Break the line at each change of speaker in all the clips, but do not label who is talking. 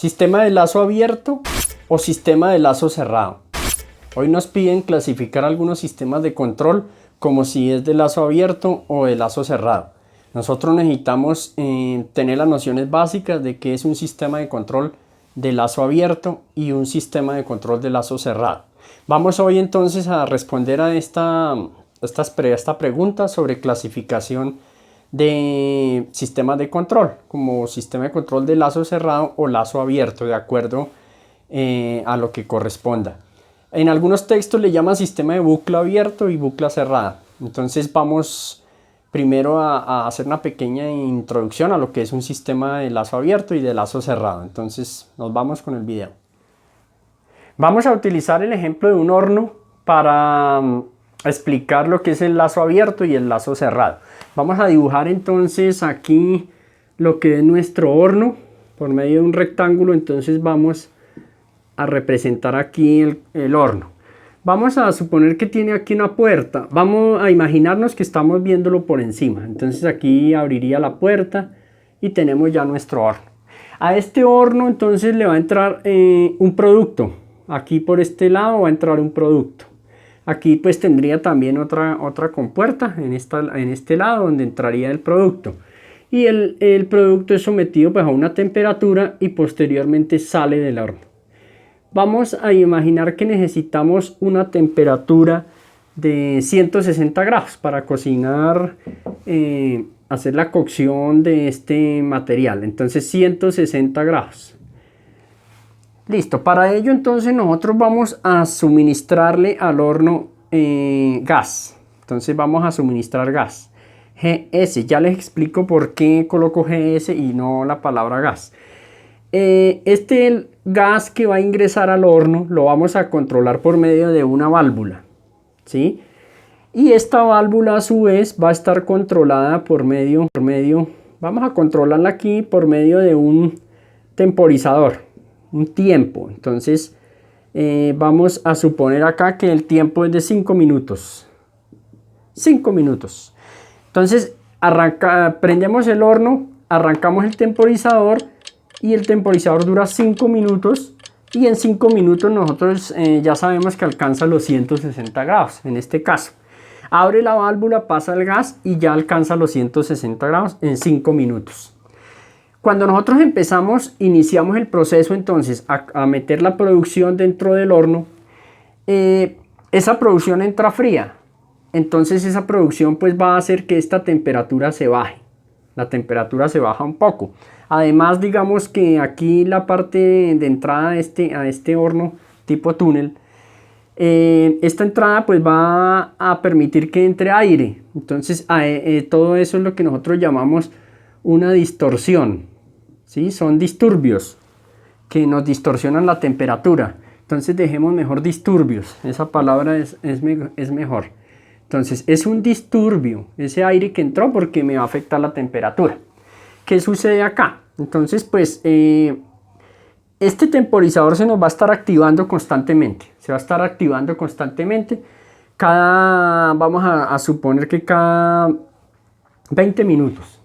¿Sistema de lazo abierto o sistema de lazo cerrado? Hoy nos piden clasificar algunos sistemas de control como si es de lazo abierto o de lazo cerrado. Nosotros necesitamos tener las nociones básicas de qué es un sistema de control de lazo abierto y un sistema de control de lazo cerrado. Vamos hoy entonces a responder a esta pregunta sobre clasificación de sistemas de control, como sistema de control de lazo cerrado o lazo abierto, de acuerdo a lo que corresponda. En algunos textos le llaman sistema de bucla abierto y bucla cerrada. Entonces vamos primero a hacer una pequeña introducción a lo que es un sistema de lazo abierto y de lazo cerrado. Entonces nos vamos con el video. Vamos a utilizar el ejemplo de un horno para explicar lo que es el lazo abierto y el lazo cerrado. Vamos a dibujar entonces aquí lo que es nuestro horno por medio de un rectángulo. Entonces vamos a representar aquí el horno. Vamos a suponer que tiene aquí una puerta. Vamos a imaginarnos que estamos viéndolo por encima. Entonces aquí abriría la puerta y tenemos ya nuestro horno. A este horno entonces le va a entrar un producto. Aquí por este lado va a entrar un producto. Aquí pues tendría también otra compuerta en este lado donde entraría el producto. Y el producto es sometido pues a una temperatura y posteriormente sale del horno. Vamos a imaginar que necesitamos una temperatura de 160 grados para cocinar, hacer la cocción de este material. Entonces 160 grados. Listo, para ello entonces nosotros vamos a suministrarle al horno gas. Entonces vamos a suministrar gas. GS, ya les explico por qué coloco GS y no la palabra gas. Este gas que va a ingresar al horno lo vamos a controlar por medio de una válvula, ¿sí? Y esta válvula a su vez va a estar controlada vamos a controlarla aquí por medio de un temporizador, un tiempo. Entonces vamos a suponer acá que el tiempo es de 5 minutos. 5 minutos. Entonces prendemos el horno, arrancamos el temporizador y el temporizador dura 5 minutos y en 5 minutos nosotros ya sabemos que alcanza los 160 grados en este caso. Abre la válvula, pasa el gas y ya alcanza los 160 grados en 5 minutos. Cuando nosotros iniciamos el proceso entonces a meter la producción dentro del horno, esa producción entra fría. Entonces esa producción pues va a hacer que esta temperatura se baje. La temperatura se baja un poco. Además, digamos que aquí la parte de entrada a este horno tipo túnel, esta entrada pues va a permitir que entre aire. Entonces todo eso es lo que nosotros llamamos una distorsión, ¿sí? Son disturbios que nos distorsionan la temperatura. Entonces dejemos mejor disturbios, esa palabra es mejor. Entonces es un disturbio ese aire que entró porque me va a afectar la temperatura. ¿Qué sucede acá? Entonces pues este temporizador se nos va a estar activando constantemente. Se va a estar activando constantemente. Vamos a suponer que cada 20 minutos.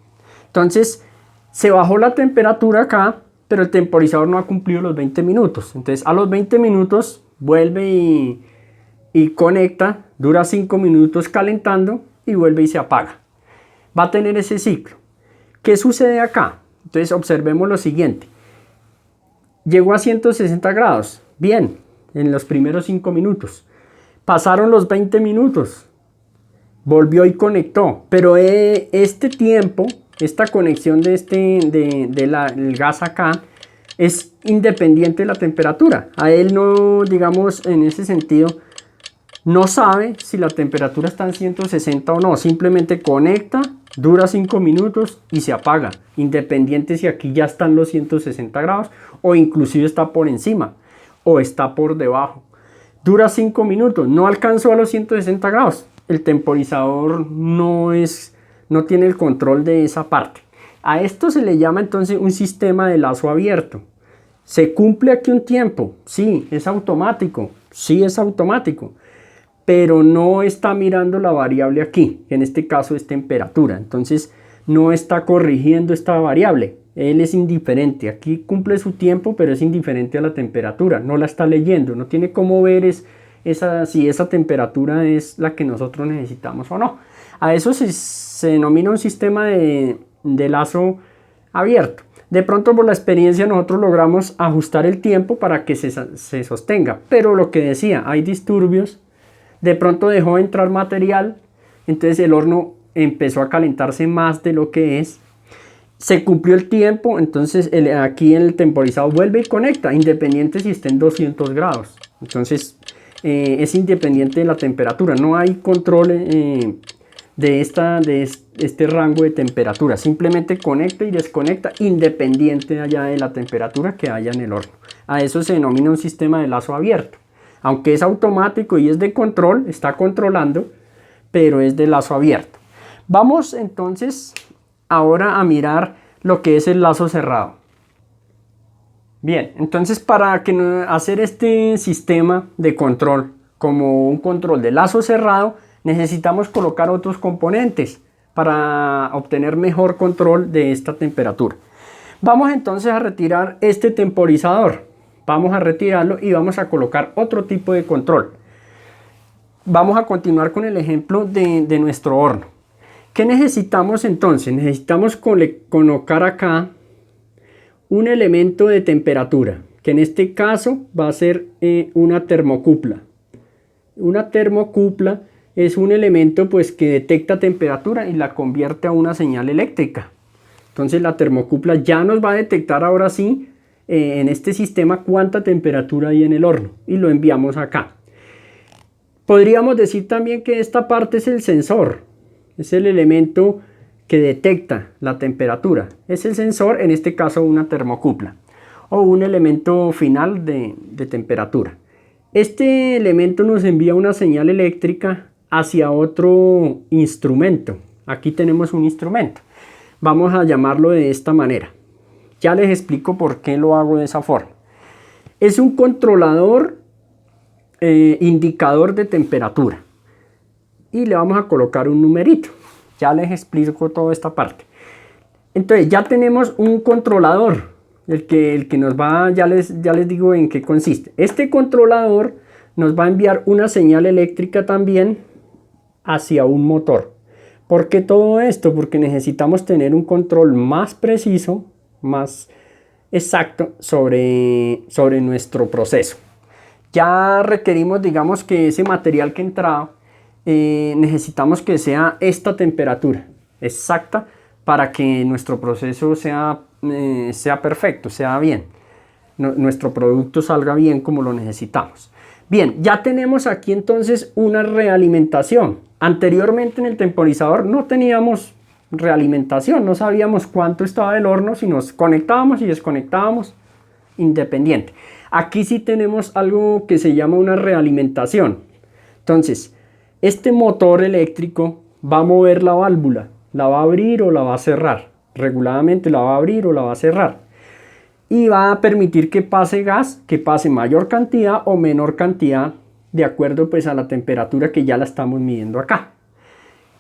Entonces se bajó la temperatura acá, pero el temporizador no ha cumplido los 20 minutos. Entonces a los 20 minutos vuelve y conecta, dura 5 minutos calentando y vuelve y se apaga. Va a tener ese ciclo. ¿Qué sucede acá? Entonces observemos lo siguiente. Llegó a 160 grados, bien, en los primeros 5 minutos. Pasaron los 20 minutos, volvió y conectó, pero este tiempo, esta conexión del gas acá, es independiente de la temperatura. A él no, digamos, en ese sentido, no sabe si la temperatura está en 160 o no, simplemente conecta, dura 5 minutos y se apaga, independiente si aquí ya están los 160 grados o inclusive está por encima o está por debajo. Dura 5 minutos, no alcanzó a los 160 grados, el temporizador no tiene el control de esa parte. A esto se le llama entonces un sistema de lazo abierto. ¿Se cumple aquí un tiempo? Sí, es automático, pero no está mirando la variable aquí, que en este caso es temperatura. Entonces no está corrigiendo esta variable. Él es indiferente, aquí cumple su tiempo, pero es indiferente a la temperatura, no la está leyendo, no tiene cómo ver si esa temperatura es la que nosotros necesitamos o no. A eso se denomina un sistema de lazo abierto. De pronto por la experiencia nosotros logramos ajustar el tiempo para que se sostenga, pero lo que decía, hay disturbios, de pronto dejó de entrar material, entonces el horno empezó a calentarse más de lo que es. Se cumplió el tiempo, entonces aquí el temporizador vuelve y conecta, independiente si está en 200 grados. Entonces es independiente de la temperatura, no hay control de este rango de temperatura. Simplemente conecta y desconecta independiente allá de la temperatura que haya en el horno. A eso se denomina un sistema de lazo abierto. Aunque es automático y es de control, está controlando, pero es de lazo abierto. Vamos entonces ahora a mirar lo que es el lazo cerrado. Bien, entonces para hacer este sistema de control como un control de lazo cerrado, necesitamos colocar otros componentes para obtener mejor control de esta temperatura. Vamos entonces a retirar este temporizador. Vamos a retirarlo y vamos a colocar otro tipo de control. Vamos a continuar con el ejemplo de nuestro horno. ¿Qué necesitamos entonces? Necesitamos colocar acá un elemento de temperatura, que en este caso va a ser una termocupla. Una termocupla es un elemento pues que detecta temperatura y la convierte a una señal eléctrica. Entonces la termocupla ya nos va a detectar ahora sí en este sistema cuánta temperatura hay en el horno y lo enviamos acá. Podríamos decir también que esta parte es el sensor, es el elemento que detecta la temperatura. Es el sensor, en este caso una termocupla o un elemento final de temperatura. Este elemento nos envía una señal eléctrica hacia otro instrumento. Aquí tenemos un instrumento. Vamos a llamarlo de esta manera. Ya les explico por qué lo hago de esa forma. Es un controlador indicador de temperatura. Y le vamos a colocar un numerito. Ya les explico toda esta parte. Entonces ya tenemos un controlador. El que nos va, ya les digo en qué consiste. Este controlador nos va a enviar una señal eléctrica también hacia un motor. ¿Por qué todo esto? Porque necesitamos tener un control más preciso, más exacto sobre nuestro proceso. Ya requerimos, digamos, que ese material que entraba, necesitamos que sea esta temperatura exacta para que nuestro proceso sea perfecto, sea bien, nuestro producto salga bien como lo necesitamos. Bien, ya tenemos aquí entonces una realimentación. Anteriormente en el temporizador no teníamos realimentación, no sabíamos cuánto estaba el horno, si nos conectábamos y desconectábamos independiente. Aquí sí tenemos algo que se llama una realimentación. Entonces, este motor eléctrico va a mover la válvula, la va a abrir o la va a cerrar. Reguladamente la va a abrir o la va a cerrar. Y va a permitir que pase gas, que pase mayor cantidad o menor cantidad de acuerdo pues a la temperatura que ya la estamos midiendo acá.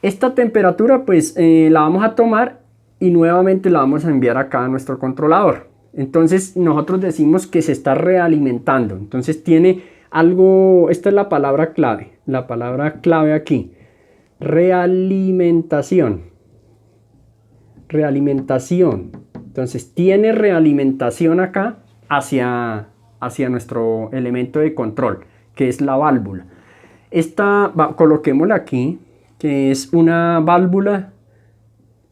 Esta temperatura pues la vamos a tomar y nuevamente la vamos a enviar acá a nuestro controlador. Entonces nosotros decimos que se está realimentando. Entonces tiene algo, esta es la palabra clave aquí. Realimentación. Realimentación. Entonces tiene realimentación acá hacia nuestro elemento de control, que es la válvula. Esta, coloquémosla aquí, que es una válvula,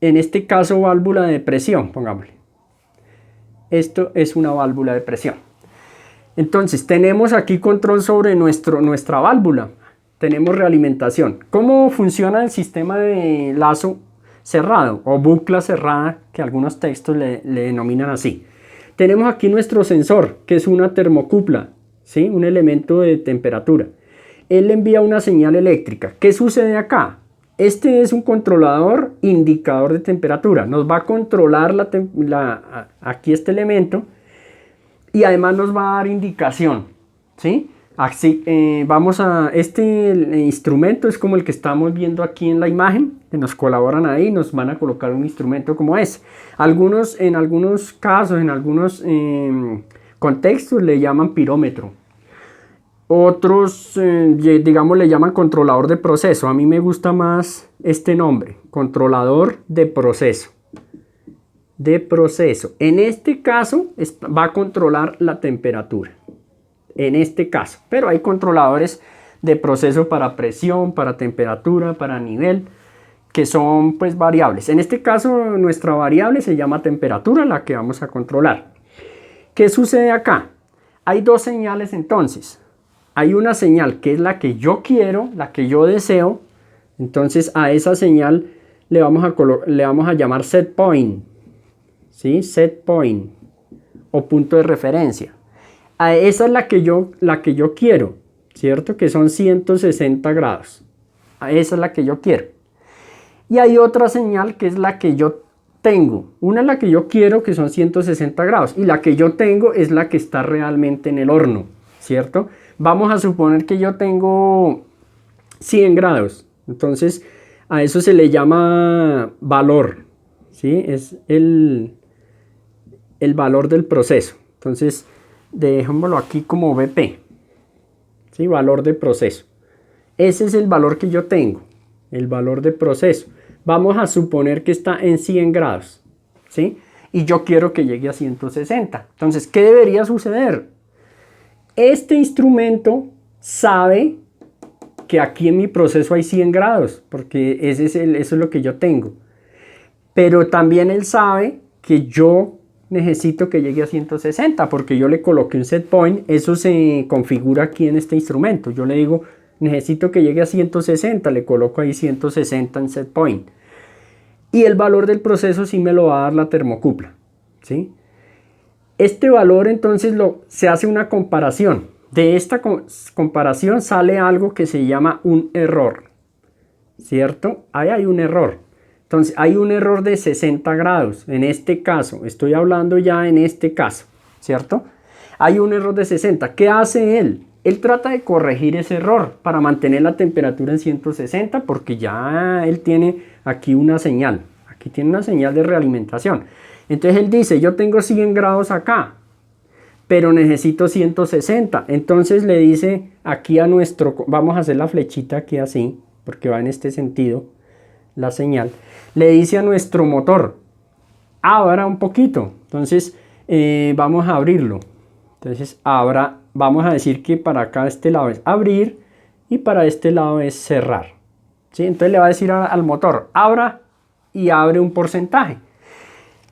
en este caso válvula de presión, pongámosle. Esto es una válvula de presión. Entonces tenemos aquí control sobre nuestra válvula. Tenemos realimentación. ¿Cómo funciona el sistema de lazo cerrado o bucla cerrada, que algunos textos le denominan así? Tenemos aquí nuestro sensor, que es una termocupla, ¿sí? Un elemento de temperatura. Él envía una señal eléctrica. ¿Qué sucede acá? Este es un controlador indicador de temperatura. Nos va a controlar aquí este elemento y además nos va a dar indicación, ¿sí? Así, vamos a este instrumento es como el que estamos viendo aquí en la imagen, que nos colaboran ahí, nos van a colocar un instrumento como ese. En algunos casos, en algunos contextos le llaman pirómetro. Otros, digamos, le llaman controlador de proceso. A mí me gusta más este nombre, controlador de proceso. De proceso. En este caso va a controlar la temperatura. En este caso, pero hay controladores de proceso para presión, para temperatura, para nivel, que son pues variables. En este caso nuestra variable se llama temperatura, la que vamos a controlar. ¿Qué sucede acá? Hay dos señales entonces. Hay una señal que es la que yo quiero, la que yo deseo. Entonces a esa señal le vamos a llamar set point, ¿sí? Set point o punto de referencia. A esa es la que yo quiero, ¿cierto? Que son 160 grados. A esa es la que yo quiero. Y hay otra señal que es la que yo tengo. Una es la que yo quiero, que son 160 grados. Y la que yo tengo es la que está realmente en el horno, ¿cierto? Vamos a suponer que yo tengo 100 grados. Entonces, a eso se le llama valor, ¿sí? Es el valor del proceso. Entonces, dejémoslo aquí como BP, ¿sí? Valor de proceso. Ese es el valor que yo tengo, el valor de proceso. Vamos a suponer que está en 100 grados, ¿sí? Y yo quiero que llegue a 160. Entonces, ¿qué debería suceder? Este instrumento sabe que aquí en mi proceso hay 100 grados, porque eso es lo que yo tengo. Pero también él sabe que yo necesito que llegue a 160 porque yo le coloqué un set point. Eso se configura aquí en este instrumento. Yo le digo, necesito que llegue a 160, le coloco ahí 160 en set point. Y el valor del proceso sí me lo va a dar la termocupla, ¿sí? Este valor entonces se hace una comparación. De esta comparación sale algo que se llama un error, ¿cierto? Ahí hay un error. Entonces hay un error de 60 grados. En este caso, estoy hablando ya en este caso, ¿cierto? Hay un error de 60. ¿Qué hace él? Él trata de corregir ese error para mantener la temperatura en 160 porque ya él tiene aquí una señal. Aquí tiene una señal de realimentación. Entonces él dice, yo tengo 100 grados acá, pero necesito 160. Entonces le dice aquí a vamos a hacer la flechita aquí así, porque va en este sentido la señal. Le dice a nuestro motor, abra un poquito. Entonces vamos a abrirlo. Entonces vamos a decir que para acá este lado es abrir y para este lado es cerrar, ¿sí? Entonces le va a decir al motor, abra y abre un porcentaje.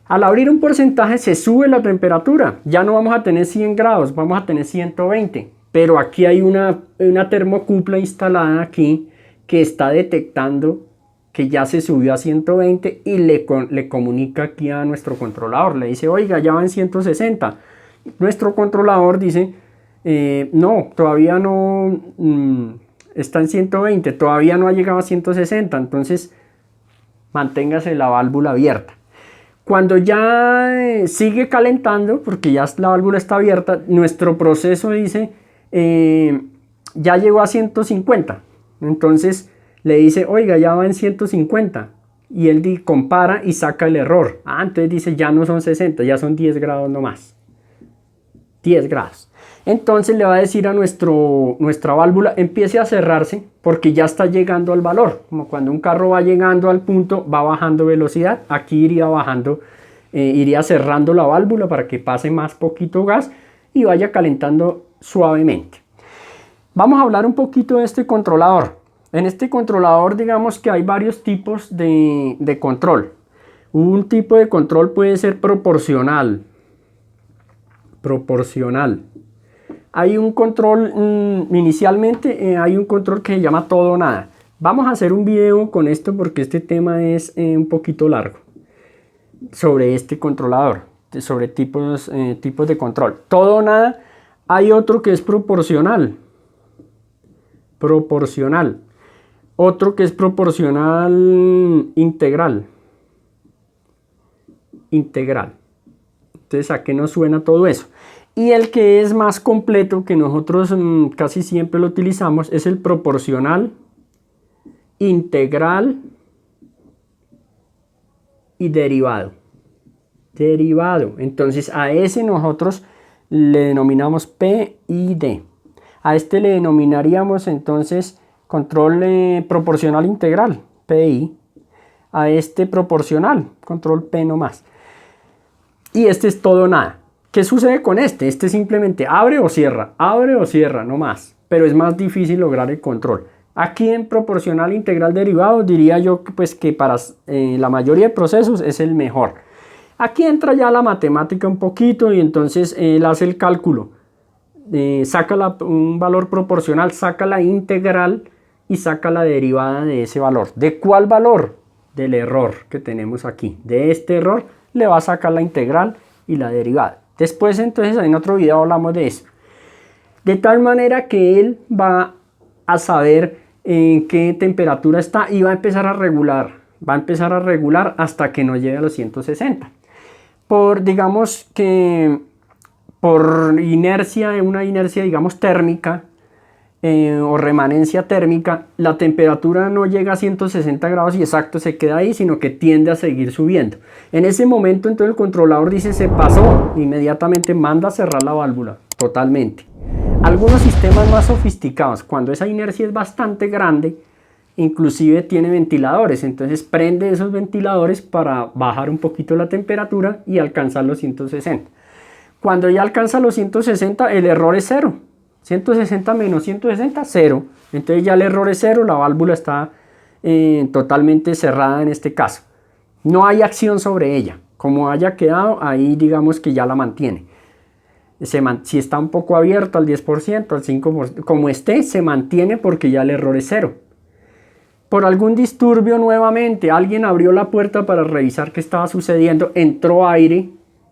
Al abrir un porcentaje se sube la temperatura. Ya no vamos a tener 100 grados, vamos a tener 120. Pero aquí hay una termocupla instalada aquí que está detectando que ya se subió a 120 y le comunica aquí a nuestro controlador. Le dice, oiga, ya va en 160. Nuestro controlador dice, no, todavía no, está en 120, todavía no ha llegado a 160. Entonces, manténgase la válvula abierta. Cuando ya sigue calentando, porque ya la válvula está abierta, nuestro proceso dice, ya llegó a 150. Entonces le dice, oiga, ya va en 150. Y él compara y saca el error. Entonces dice, ya no son 60, ya son 10 grados nomás. 10 grados. Entonces le va a decir a nuestra válvula, empiece a cerrarse porque ya está llegando al valor. Como cuando un carro va llegando al punto, va bajando velocidad. Aquí iría bajando, iría cerrando la válvula para que pase más poquito gas y vaya calentando suavemente. Vamos a hablar un poquito de este controlador. En este controlador, digamos que hay varios tipos de control. Un tipo de control puede ser proporcional. Hay un control, inicialmente hay un control que se llama todo o nada. Vamos a hacer un video con esto porque este tema es un poquito largo. Sobre este controlador, sobre tipos de control. Todo o nada. Hay otro que es proporcional. Otro que es proporcional integral. Entonces, ¿a qué nos suena todo eso? Y el que es más completo, que nosotros casi siempre lo utilizamos, es el proporcional, integral y derivado. Derivado. Entonces a ese nosotros le denominamos P y D. A este le denominaríamos entonces control proporcional integral, PI. A este proporcional, control P nomás. Y este es todo o nada. ¿Qué sucede con este? Este simplemente abre o cierra, no más. Pero es más difícil lograr el control. Aquí en proporcional integral derivado diría yo pues, que para la mayoría de procesos es el mejor. Aquí entra ya la matemática un poquito y entonces él hace el cálculo. Saca un valor proporcional, saca la integral y saca la derivada de ese valor. ¿De cuál valor? Del error que tenemos aquí. De este error le va a sacar la integral y la derivada. Después entonces en otro video hablamos de eso. De tal manera que él va a saber en qué temperatura está y va a empezar a regular. Va a empezar a regular hasta que no llegue a los 160. Digamos que por inercia, una inercia digamos térmica o remanencia térmica, la temperatura no llega a 160 grados y exacto se queda ahí, sino que tiende a seguir subiendo. En ese momento entonces el controlador dice se pasó, inmediatamente manda a cerrar la válvula totalmente. Algunos sistemas más sofisticados, cuando esa inercia es bastante grande, inclusive tiene ventiladores, entonces prende esos ventiladores para bajar un poquito la temperatura y alcanzar los 160. Cuando ya alcanza los 160 el error es 0. 160 menos 160, 0. Entonces ya el error es 0, la válvula está totalmente cerrada en este caso. No hay acción sobre ella. Como haya quedado, ahí digamos que ya la mantiene. Si está un poco abierto al 10%, al 5%, como esté, se mantiene porque ya el error es 0. Por algún disturbio nuevamente, alguien abrió la puerta para revisar qué estaba sucediendo, entró aire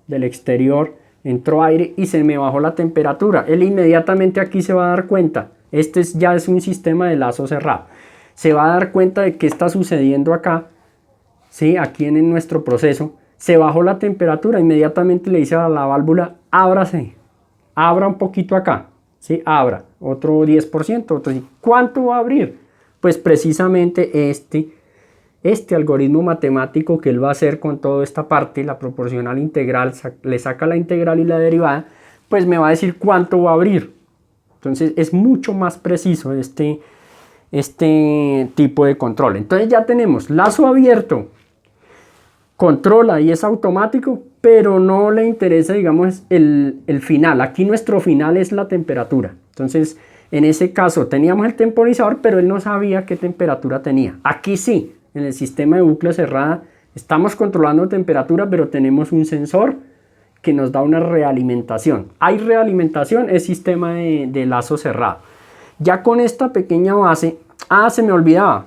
del exterior, entró aire y se me bajó la temperatura. Él inmediatamente aquí se va a dar cuenta, ya es un sistema de lazo cerrado, se va a dar cuenta de qué está sucediendo acá, ¿sí? Aquí en nuestro proceso, se bajó la temperatura, inmediatamente le dice a la válvula, ábrase, abra un poquito acá, ¿sí? Abra, otro 10%, otro 10%. ¿Cuánto va a abrir? Pues precisamente este algoritmo matemático que él va a hacer con toda esta parte, la proporcional integral, le saca la integral y la derivada, pues me va a decir cuánto va a abrir. Entonces es mucho más preciso este tipo de control. Entonces ya tenemos lazo abierto, controla y es automático, pero no le interesa, digamos, el final. Aquí nuestro final es la temperatura. Entonces, en ese caso teníamos el temporizador, pero él no sabía qué temperatura tenía. Aquí sí, en el sistema de bucle cerrada, estamos controlando temperatura, pero tenemos un sensor que nos da una realimentación. Hay realimentación, es sistema de lazo cerrado. Ya con esta pequeña base, se me olvidaba.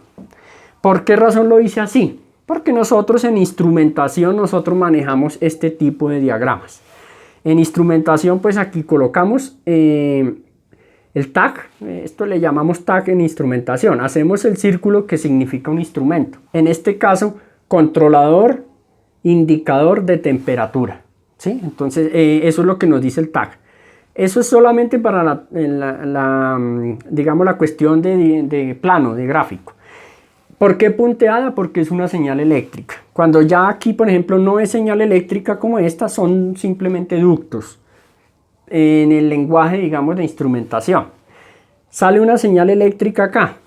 ¿Por qué razón lo hice así? Porque nosotros en instrumentación, nosotros manejamos este tipo de diagramas. En instrumentación, pues aquí colocamos el tag, esto le llamamos tag en instrumentación. Hacemos el círculo que significa un instrumento. En este caso, controlador, indicador de temperatura. ¿Sí? Entonces, eso es lo que nos dice el tag. Eso es solamente para digamos, la cuestión de plano, de gráfico. ¿Por qué punteada? Porque es una señal eléctrica. Cuando ya aquí, por ejemplo, no es señal eléctrica como esta, son simplemente ductos. En el lenguaje, digamos, de instrumentación. Sale una señal eléctrica acá.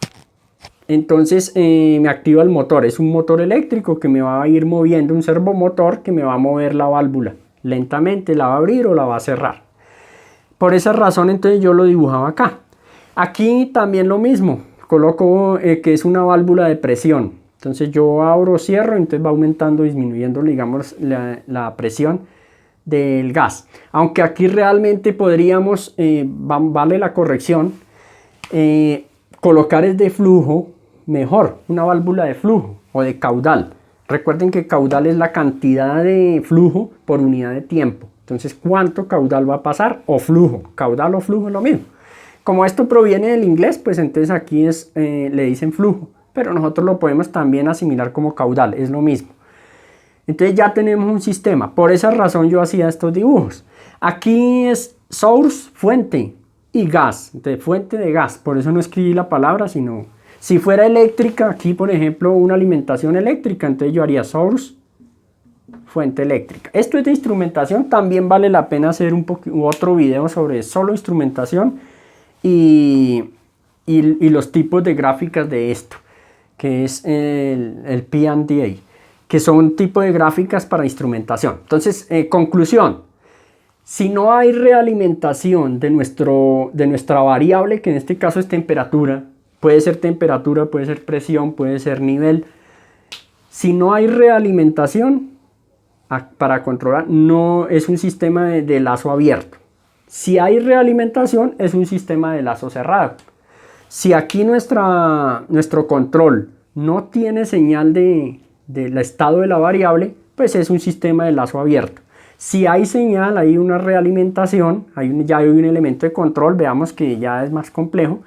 Entonces me activa el motor. Es un motor eléctrico que me va a ir moviendo, un servomotor que me va a mover la válvula. Lentamente la va a abrir o la va a cerrar. Por esa razón, entonces yo lo dibujaba acá. Aquí también lo mismo. Coloco que es una válvula de presión. Entonces yo abro, cierro, entonces va aumentando, disminuyendo, digamos, la presión del gas. Aunque aquí realmente podríamos, vale la corrección, colocar es de flujo mejor, una válvula de flujo o de caudal. Recuerden que caudal es la cantidad de flujo por unidad de tiempo. Entonces, ¿cuánto caudal va a pasar? O flujo, caudal o flujo es lo mismo. Como esto proviene del inglés, pues entonces aquí le dicen flujo, pero nosotros lo podemos también asimilar como caudal, es lo mismo. Entonces ya tenemos un sistema. Por esa razón yo hacía estos dibujos. Aquí es source, fuente, y gas, de fuente de gas. Por eso no escribí la palabra, sino si fuera eléctrica, aquí por ejemplo una alimentación eléctrica, entonces yo haría source, fuente eléctrica. Esto es de instrumentación. También vale la pena hacer otro video sobre solo instrumentación y los tipos de gráficas de esto, que es el PNDA, que son tipo de gráficas para instrumentación. Entonces, conclusión, si no hay realimentación de nuestra variable, que en este caso es temperatura, puede ser presión, puede ser nivel, si no hay realimentación para controlar, no es un sistema de lazo abierto. Si hay realimentación, es un sistema de lazo cerrado. Si aquí nuestro control no tiene señal del estado de la variable, pues es un sistema de lazo abierto. Si hay señal, hay una realimentación, ya hay un elemento de control, veamos que ya es más complejo,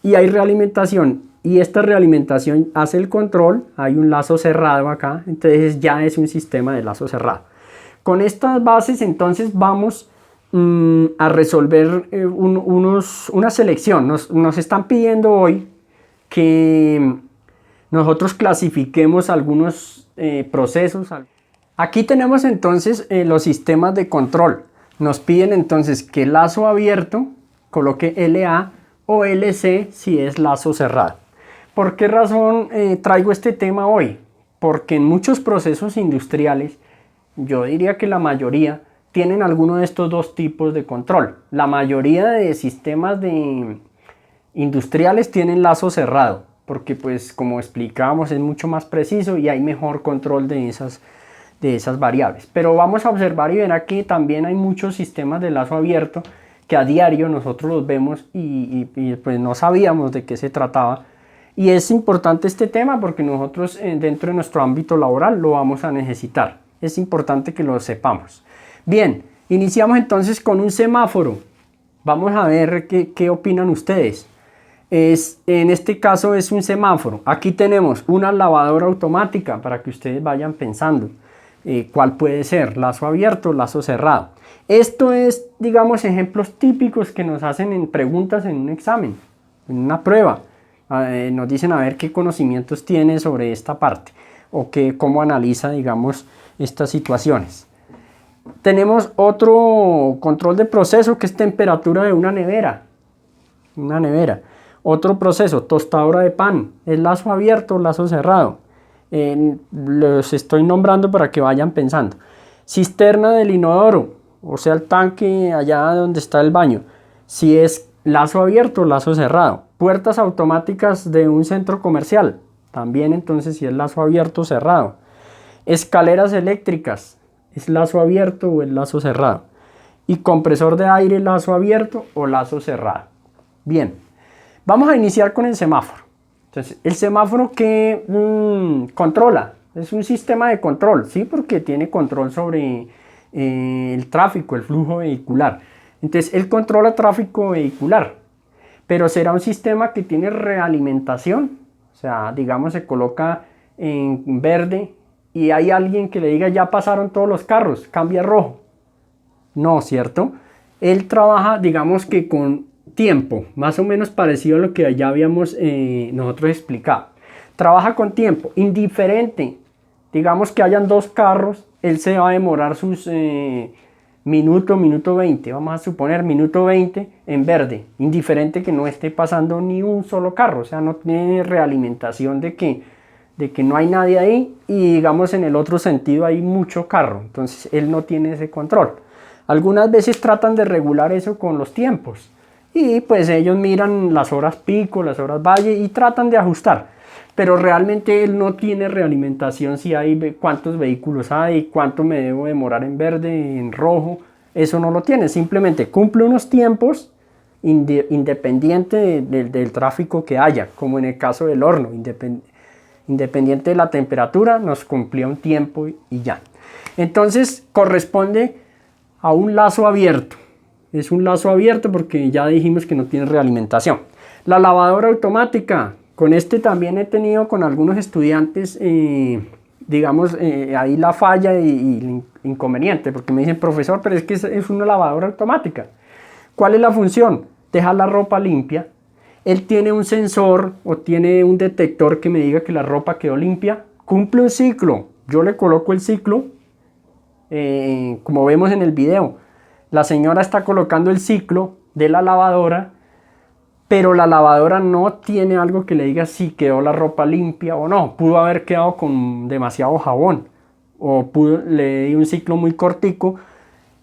y hay realimentación, y esta realimentación hace el control, hay un lazo cerrado acá, entonces ya es un sistema de lazo cerrado. Con estas bases entonces vamos a resolver una selección. Nos están pidiendo hoy que nosotros clasifiquemos algunos procesos. Aquí tenemos entonces los sistemas de control. Nos piden entonces que lazo abierto coloque LA o LC si es lazo cerrado. ¿Por qué razón traigo este tema hoy? Porque en muchos procesos industriales, yo diría que la mayoría, tienen alguno de estos dos tipos de control. La mayoría de sistemas industriales tienen lazo cerrado, porque pues como explicábamos es mucho más preciso y hay mejor control de esas variables. Pero vamos a observar y verá que también hay muchos sistemas de lazo abierto que a diario nosotros los vemos y pues no sabíamos de qué se trataba. Y es importante este tema porque nosotros dentro de nuestro ámbito laboral lo vamos a necesitar. Es importante que lo sepamos. Bien, iniciamos entonces con un semáforo. Vamos a ver qué opinan ustedes. En este caso es un semáforo. Aquí tenemos una lavadora automática para que ustedes vayan pensando cuál puede ser, lazo abierto, lazo cerrado. Esto es, digamos, ejemplos típicos que nos hacen en preguntas en un examen, en una prueba. Nos dicen a ver qué conocimientos tiene sobre esta parte o cómo analiza, digamos, estas situaciones. Tenemos otro control de proceso que es temperatura de una nevera. Otro proceso, tostadora de pan, es lazo abierto o lazo cerrado. Los estoy nombrando para que vayan pensando. Cisterna del inodoro, o sea el tanque allá donde está el baño, si es lazo abierto o lazo cerrado. Puertas automáticas de un centro comercial, también entonces si es lazo abierto o cerrado. Escaleras eléctricas, ¿es lazo abierto o es lazo cerrado? Y compresor de aire, lazo abierto o lazo cerrado. Bien, vamos a iniciar con el semáforo. Entonces, el semáforo que controla, es un sistema de control, ¿sí? Porque tiene control sobre el tráfico, el flujo vehicular. Entonces, él controla tráfico vehicular, pero será un sistema que tiene realimentación. O sea, digamos, se coloca en verde y hay alguien que le diga ya pasaron todos los carros, cambia a rojo. No, ¿cierto? Él trabaja, digamos que con tiempo, más o menos parecido a lo que ya habíamos nosotros explicado. Trabaja con tiempo, indiferente. Digamos que hayan dos carros, él se va a demorar sus minuto 20, vamos a suponer minuto 20 en verde, indiferente que no esté pasando ni un solo carro, o sea, no tiene realimentación de que no hay nadie ahí y digamos en el otro sentido hay mucho carro, entonces él no tiene ese control. Algunas veces tratan de regular eso con los tiempos y pues ellos miran las horas pico, las horas valle y tratan de ajustar. Pero realmente él no tiene realimentación si hay cuántos vehículos hay, cuánto me debo demorar en verde, en rojo. Eso no lo tiene, simplemente cumple unos tiempos independiente del tráfico que haya, como en el caso del horno, independiente de la temperatura, nos cumplía un tiempo y ya. Entonces corresponde a un lazo abierto. Es un lazo abierto porque ya dijimos que no tiene realimentación. La lavadora automática. Con este también he tenido con algunos estudiantes digamos, ahí la falla y el inconveniente, porque me dicen, profesor, pero es que es una lavadora automática. ¿Cuál es la función? Dejar la ropa limpia. Él tiene un sensor o tiene un detector que me diga que la ropa quedó limpia. Cumple un ciclo. Yo le coloco el ciclo, como vemos en el video. La señora está colocando el ciclo de la lavadora, pero la lavadora no tiene algo que le diga si quedó la ropa limpia o no. Pudo haber quedado con demasiado jabón o le di un ciclo muy cortico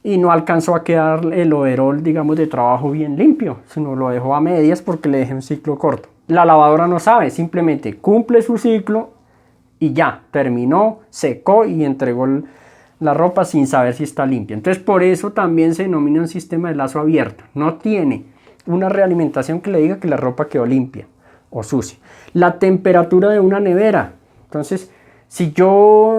y no alcanzó a quedar el overol, digamos, de trabajo bien limpio, sino lo dejó a medias porque le dejé un ciclo corto. La lavadora no sabe, simplemente cumple su ciclo y ya, terminó, secó y entregó la ropa sin saber si está limpia. Entonces por eso también se denomina un sistema de lazo abierto. No tiene una realimentación que le diga que la ropa quedó limpia o sucia. La temperatura de una nevera. Entonces, si yo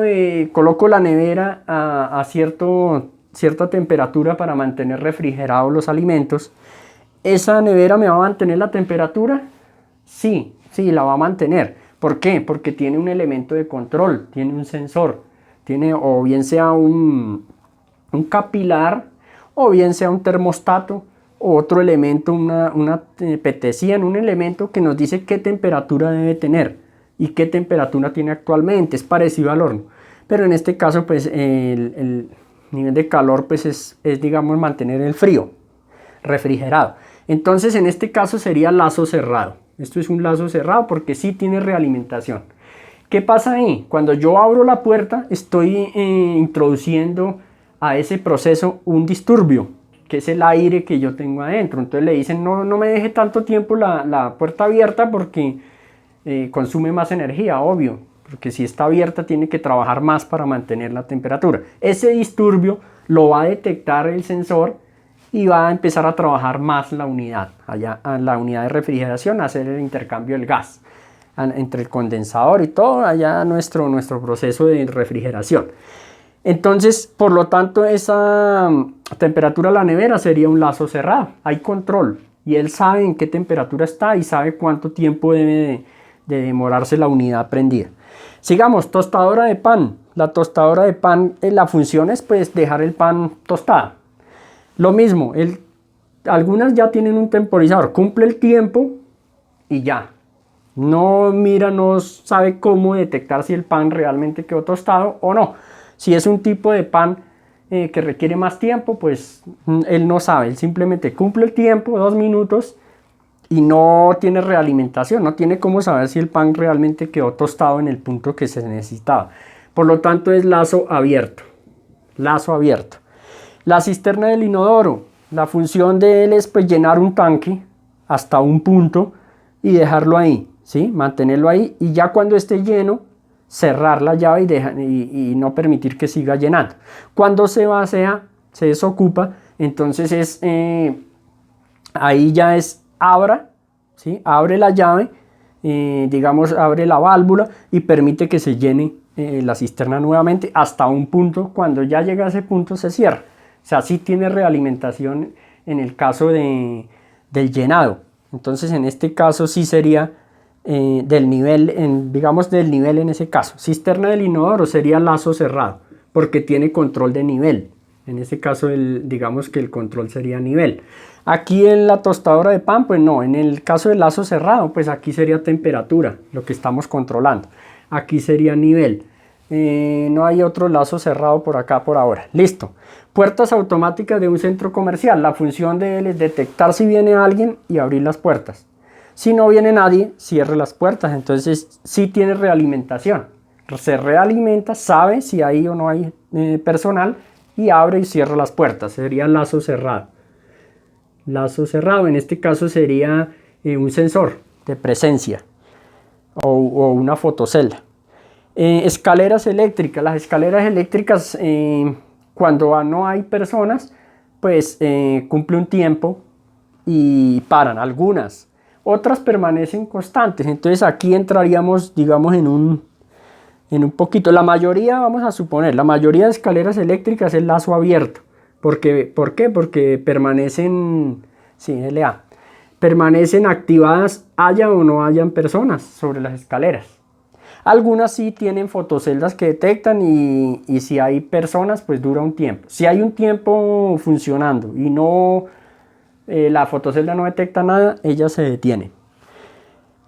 coloco la nevera a cierta temperatura para mantener refrigerados los alimentos, ¿esa nevera me va a mantener la temperatura? Sí, la va a mantener. ¿Por qué? Porque tiene un elemento de control, tiene un sensor, tiene o bien sea un capilar o bien sea un termostato o otro elemento, una PTCIAN, un elemento que nos dice qué temperatura debe tener y qué temperatura tiene actualmente. Es parecido al horno, pero en este caso pues el nivel de calor pues es digamos mantener el frío refrigerado. Entonces en este caso sería lazo cerrado. Esto es un lazo cerrado porque sí tiene realimentación. ¿Qué pasa ahí? Cuando yo abro la puerta estoy introduciendo a ese proceso un disturbio, que es el aire que yo tengo adentro. Entonces le dicen no me deje tanto tiempo la puerta abierta porque consume más energía, obvio, porque si está abierta tiene que trabajar más para mantener la temperatura. Ese disturbio lo va a detectar el sensor y va a empezar a trabajar más la unidad, la unidad de refrigeración, a hacer el intercambio del gas entre el condensador y todo, allá nuestro proceso de refrigeración. Entonces, por lo tanto, esa temperatura de la nevera sería un lazo cerrado. Hay control y él sabe en qué temperatura está y sabe cuánto tiempo debe de demorarse la unidad prendida. Sigamos, tostadora de pan. La tostadora de pan, la función es pues dejar el pan tostado. Lo mismo, algunas ya tienen un temporizador, cumple el tiempo y ya. No mira, no sabe cómo detectar si el pan realmente quedó tostado o no. Si es un tipo de pan que requiere más tiempo, pues él no sabe, él simplemente cumple el tiempo, 2 minutos, y no tiene realimentación, no tiene cómo saber si el pan realmente quedó tostado en el punto que se necesitaba. Por lo tanto es lazo abierto, lazo abierto. La cisterna del inodoro, la función de él es pues llenar un tanque hasta un punto y dejarlo ahí, ¿sí? Mantenerlo ahí y ya cuando esté lleno, cerrar la llave y no permitir que siga llenando. Cuando se vacía, se desocupa, entonces ahí ya ¿sí? Abre la llave, digamos abre la válvula y permite que se llene la cisterna nuevamente hasta un punto. Cuando ya llega a ese punto se cierra. O sea, sí tiene realimentación en el caso del llenado. Entonces en este caso sí sería del nivel, digamos del nivel en ese caso. Cisterna del inodoro sería lazo cerrado porque tiene control de nivel. En ese caso digamos que el control sería nivel. Aquí en la tostadora de pan pues no, en el caso del lazo cerrado pues aquí sería temperatura lo que estamos controlando. Aquí sería nivel. No hay otro lazo cerrado por acá por ahora. Listo. Puertas automáticas de un centro comercial. La función de él es detectar si viene alguien y abrir las puertas. Si no viene nadie, cierre las puertas. Entonces sí tiene realimentación. Se realimenta, sabe si hay o no hay personal y abre y cierra las puertas. Sería lazo cerrado. Lazo cerrado en este caso sería un sensor de presencia o una fotocelda. Escaleras eléctricas. Las escaleras eléctricas cuando no hay personas pues cumple un tiempo y paran algunas, otras permanecen constantes. Entonces aquí entraríamos digamos en un poquito, la mayoría, vamos a suponer, la mayoría de escaleras eléctricas es lazo abierto. ¿Por qué? Porque permanecen, sí, LA, permanecen activadas haya o no hayan personas sobre las escaleras. Algunas sí tienen fotoceldas que detectan y si hay personas, pues dura un tiempo. Si hay un tiempo funcionando y no la fotocelda no detecta nada, ella se detiene.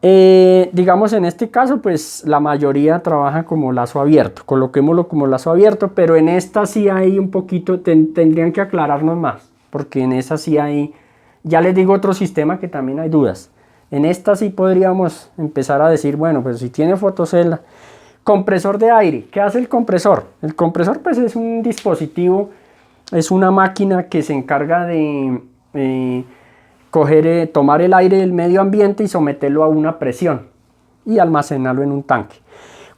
Digamos en este caso, pues la mayoría trabaja como lazo abierto. Coloquémoslo como lazo abierto, pero en esta sí hay un poquito, tendrían que aclararnos más, porque en esa sí hay, ya les digo otro sistema que también hay dudas. En esta sí podríamos empezar a decir, bueno, pues si tiene fotocelda. Compresor de aire. ¿Qué hace el compresor? El compresor pues es un dispositivo, es una máquina que se encarga de tomar el aire del medio ambiente y someterlo a una presión y almacenarlo en un tanque.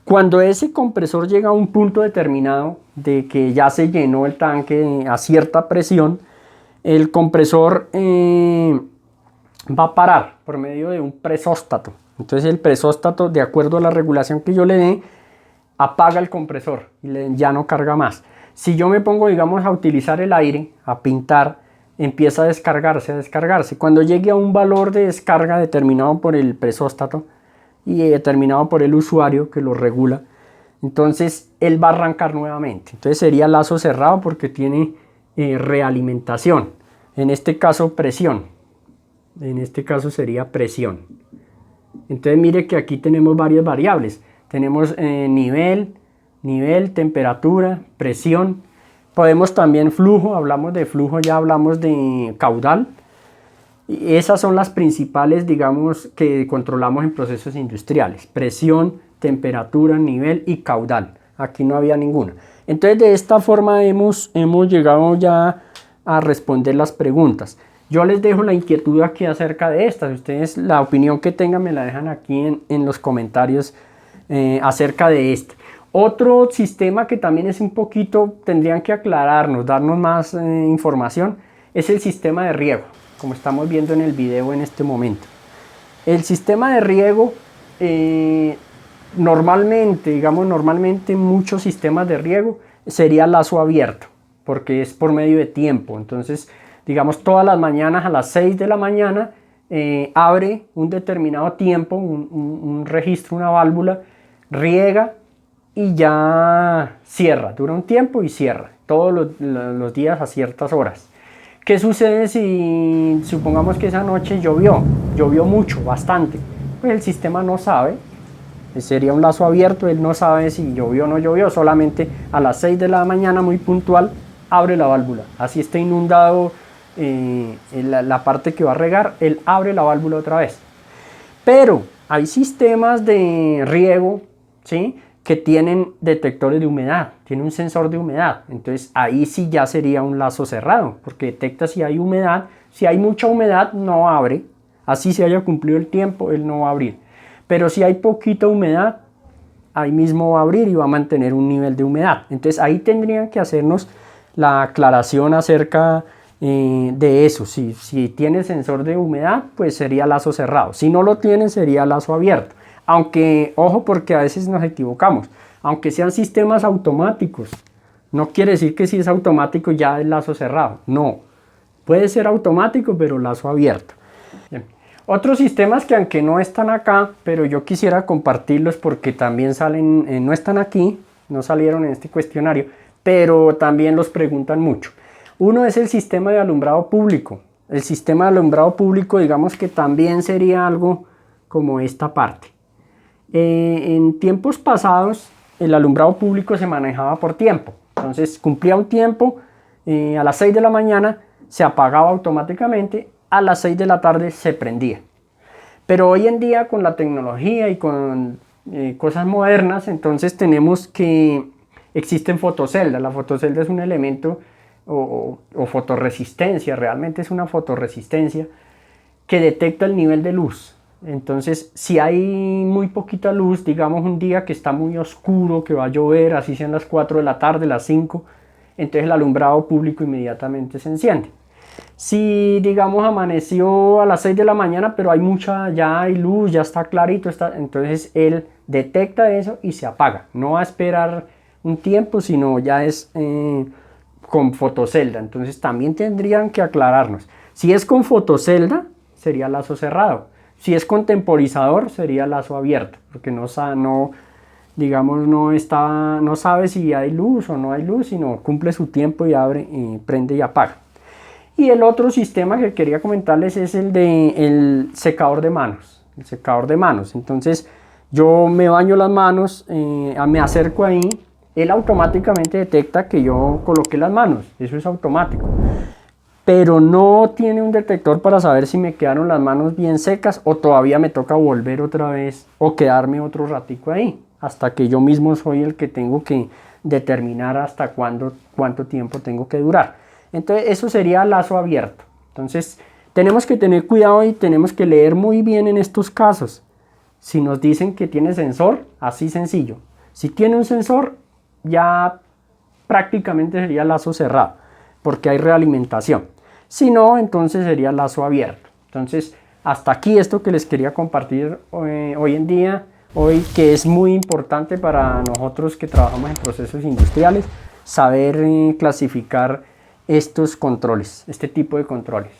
Cuando ese compresor llega a un punto determinado de que ya se llenó el tanque a cierta presión, el compresor va a parar por medio de un presóstato. Entonces el presóstato, de acuerdo a la regulación que yo le dé, apaga el compresor y ya no carga más. Si yo me pongo, digamos, a utilizar el aire, a pintar, empieza a descargarse, a descargarse. Cuando llegue a un valor de descarga determinado por el presóstato y determinado por el usuario que lo regula, entonces él va a arrancar nuevamente. Entonces sería lazo cerrado porque tiene realimentación. En este caso presión. En este caso sería presión. Entonces mire que aquí tenemos varias variables. Tenemos nivel, temperatura, presión. Podemos también flujo, hablamos de flujo, ya hablamos de caudal. Y esas son las principales, digamos, que controlamos en procesos industriales. Presión, temperatura, nivel y caudal. Aquí no había ninguna. Entonces de esta forma hemos llegado ya a responder las preguntas. Yo les dejo la inquietud aquí acerca de estas. Ustedes la opinión que tengan me la dejan aquí en los comentarios acerca de este. Otro sistema que también es un poquito, tendrían que aclararnos, darnos más información, es el sistema de riego, como estamos viendo en el video en este momento. El sistema de riego, normalmente muchos sistemas de riego sería lazo abierto, porque es por medio de tiempo. Entonces, digamos, todas las mañanas a las 6 de la mañana abre un determinado tiempo, un registro, una válvula, riega y ya cierra, dura un tiempo y cierra, todos los días a ciertas horas. ¿Qué sucede si supongamos que esa noche llovió mucho, bastante? Pues el sistema no sabe, sería un lazo abierto, él no sabe si llovió o no llovió, solamente a las 6 de la mañana, muy puntual, abre la válvula. Así está inundado la parte que va a regar, él abre la válvula otra vez. Pero hay sistemas de riego, ¿sí?, que tienen detectores de humedad, tiene un sensor de humedad. Entonces ahí sí ya sería un lazo cerrado, porque detecta si hay humedad. Si hay mucha humedad no abre, así se haya cumplido el tiempo, él no va a abrir. Pero si hay poquita humedad, ahí mismo va a abrir y va a mantener un nivel de humedad. Entonces ahí tendrían que hacernos la aclaración acerca de eso. Si tiene sensor de humedad, pues sería lazo cerrado. Si no lo tiene, sería lazo abierto. Aunque, ojo, porque a veces nos equivocamos, aunque sean sistemas automáticos, no quiere decir que si es automático ya es lazo cerrado, no, puede ser automático pero lazo abierto. Bien. Otros sistemas que aunque no están acá, pero yo quisiera compartirlos porque también salen, no están aquí, no salieron en este cuestionario, pero también los preguntan mucho. Uno es el sistema de alumbrado público. El sistema de alumbrado público, digamos que también sería algo como esta parte. En tiempos pasados el alumbrado público se manejaba por tiempo, entonces cumplía un tiempo, a las 6 de la mañana se apagaba automáticamente, a las 6 de la tarde se prendía. Pero hoy en día con la tecnología y con cosas modernas, entonces tenemos que existen fotoceldas. La fotocelda es un elemento o fotorresistencia, realmente es una fotorresistencia que detecta el nivel de luz. Entonces, si hay muy poquita luz, digamos un día que está muy oscuro, que va a llover, así sean las 4 de la tarde, las 5, entonces el alumbrado público inmediatamente se enciende. Si, digamos, amaneció a las 6 de la mañana, pero ya hay luz, ya está clarito, entonces él detecta eso y se apaga. No va a esperar un tiempo, sino ya es con fotocelda. Entonces también tendrían que aclararnos. Si es con fotocelda, sería lazo cerrado. Si es con temporizador, sería lazo abierto, porque no digamos, no sabe si hay luz o no hay luz, sino cumple su tiempo y abre, prende y apaga. Y el otro sistema que quería comentarles es el de el secador de manos. El secador de manos. Entonces yo me baño las manos, me acerco ahí, él automáticamente detecta que yo coloqué las manos. Eso es automático. Pero no tiene un detector para saber si me quedaron las manos bien secas o todavía me toca volver otra vez o quedarme otro ratico ahí, hasta que yo mismo soy el que tengo que determinar hasta cuánto tiempo tengo que durar. Entonces eso sería lazo abierto. Entonces tenemos que tener cuidado y tenemos que leer muy bien en estos casos. Si nos dicen que tiene sensor, así sencillo. Si tiene un sensor, ya prácticamente sería lazo cerrado, porque hay realimentación. Si no, entonces sería lazo abierto. Entonces, hasta aquí esto que les quería compartir hoy en día, que es muy importante para nosotros que trabajamos en procesos industriales, saber clasificar estos controles, este tipo de controles.